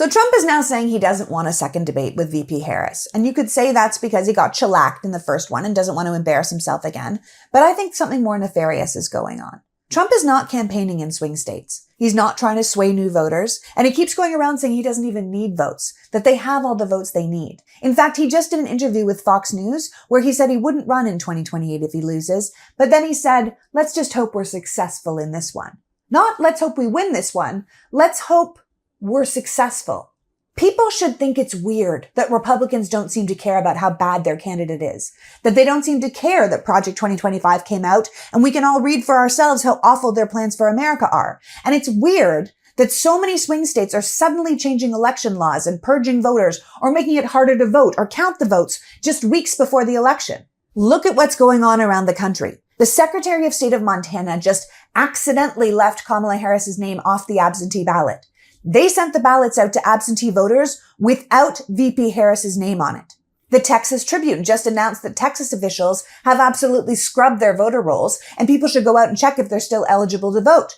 So Trump is now saying he doesn't want a second debate with VP Harris. And you could say that's because he got shellacked in the first one and doesn't want to embarrass himself again. But I think something more nefarious is going on. Trump is not campaigning in swing states. He's not trying to sway new voters. And he keeps going around saying he doesn't even need votes, that they have all the votes they need. In fact, he just did an interview with Fox News where he said he wouldn't run in 2028 if he loses. But then he said, let's just hope we're successful in this one. Not let's hope we win this one. Let's hope we're successful. People should think it's weird that Republicans don't seem to care about how bad their candidate is, that they don't seem to care that Project 2025 came out and we can all read for ourselves how awful their plans for America are. And it's weird that so many swing states are suddenly changing election laws and purging voters or making it harder to vote or count the votes just weeks before the election. Look at what's going on around the country. The Secretary of State of Montana just accidentally left Kamala Harris's name off the absentee ballot. They sent the ballots out to absentee voters without VP Harris's name on it. The Texas Tribune just announced that Texas officials have absolutely scrubbed their voter rolls and people should go out and check if they're still eligible to vote.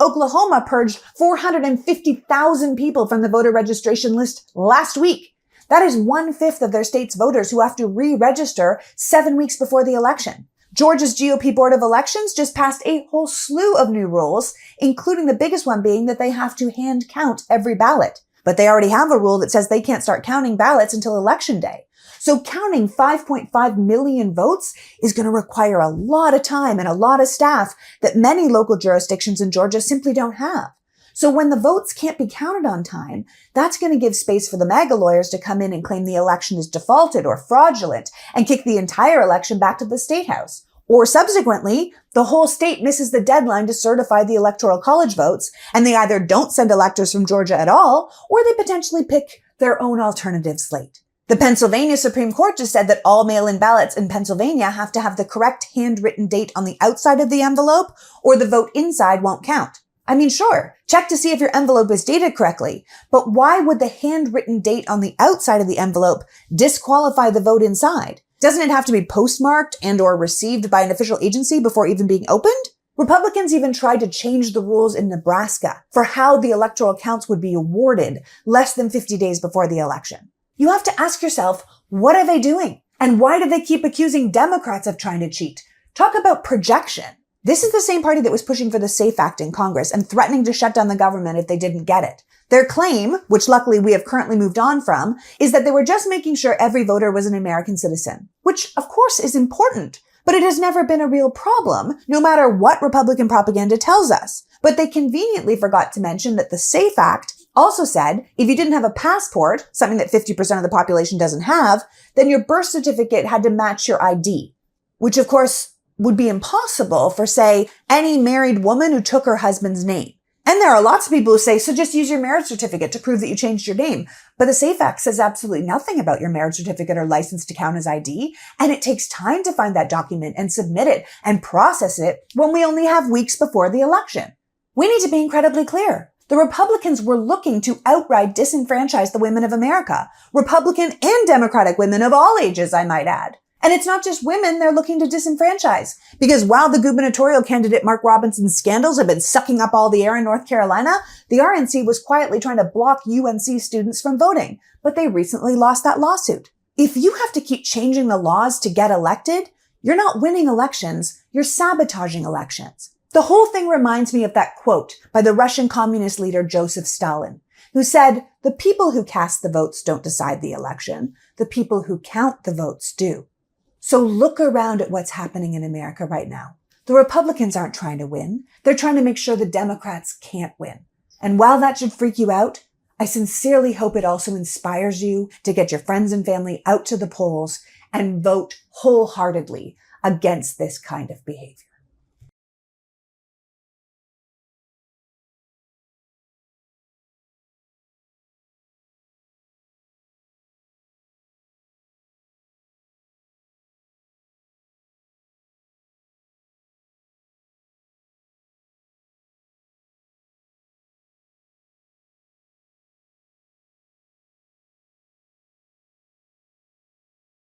Oklahoma purged 450,000 people from the voter registration list last week. That is 1/5 of their state's voters who have to re-register 7 weeks before the election. Georgia's GOP Board of Elections just passed a whole slew of new rules, including the biggest one being that they have to hand count every ballot. But they already have a rule that says they can't start counting ballots until Election Day. So counting 5.5 million votes is going to require a lot of time and a lot of staff that many local jurisdictions in Georgia simply don't have. So when the votes can't be counted on time, that's going to give space for the MAGA lawyers to come in and claim the election is defaulted or fraudulent and kick the entire election back to the State House. Or subsequently, the whole state misses the deadline to certify the Electoral College votes, and they either don't send electors from Georgia at all, or they potentially pick their own alternative slate. The Pennsylvania Supreme Court just said that all mail-in ballots in Pennsylvania have to have the correct handwritten date on the outside of the envelope, or the vote inside won't count. I mean, sure, check to see if your envelope is dated correctly, but why would the handwritten date on the outside of the envelope disqualify the vote inside? Doesn't it have to be postmarked and or received by an official agency before even being opened? Republicans even tried to change the rules in Nebraska for how the electoral counts would be awarded less than 50 days before the election. You have to ask yourself, what are they doing? And why do they keep accusing Democrats of trying to cheat? Talk about projection. This is the same party that was pushing for the SAFE Act in Congress and threatening to shut down the government if they didn't get it. Their claim, which luckily we have currently moved on from, is that they were just making sure every voter was an American citizen, which of course is important, but it has never been a real problem, no matter what Republican propaganda tells us. But they conveniently forgot to mention that the SAFE Act also said if you didn't have a passport, something that 50% of the population doesn't have, then your birth certificate had to match your ID, which of course would be impossible for, say, any married woman who took her husband's name. And there are lots of people who say, so just use your marriage certificate to prove that you changed your name. But the SAFE Act says absolutely nothing about your marriage certificate or license to count as ID. And it takes time to find that document and submit it and process it when we only have weeks before the election. We need to be incredibly clear. The Republicans were looking to outright disenfranchise the women of America. Republican and Democratic women of all ages, I might add. And it's not just women they're looking to disenfranchise. Because while the gubernatorial candidate Mark Robinson's scandals have been sucking up all the air in North Carolina, the RNC was quietly trying to block UNC students from voting. But they recently lost that lawsuit. If you have to keep changing the laws to get elected, you're not winning elections, you're sabotaging elections. The whole thing reminds me of that quote by the Russian communist leader Joseph Stalin, who said, "The people who cast the votes don't decide the election. The people who count the votes do." So look around at what's happening in America right now. The Republicans aren't trying to win. They're trying to make sure the Democrats can't win. And while that should freak you out, I sincerely hope it also inspires you to get your friends and family out to the polls and vote wholeheartedly against this kind of behavior.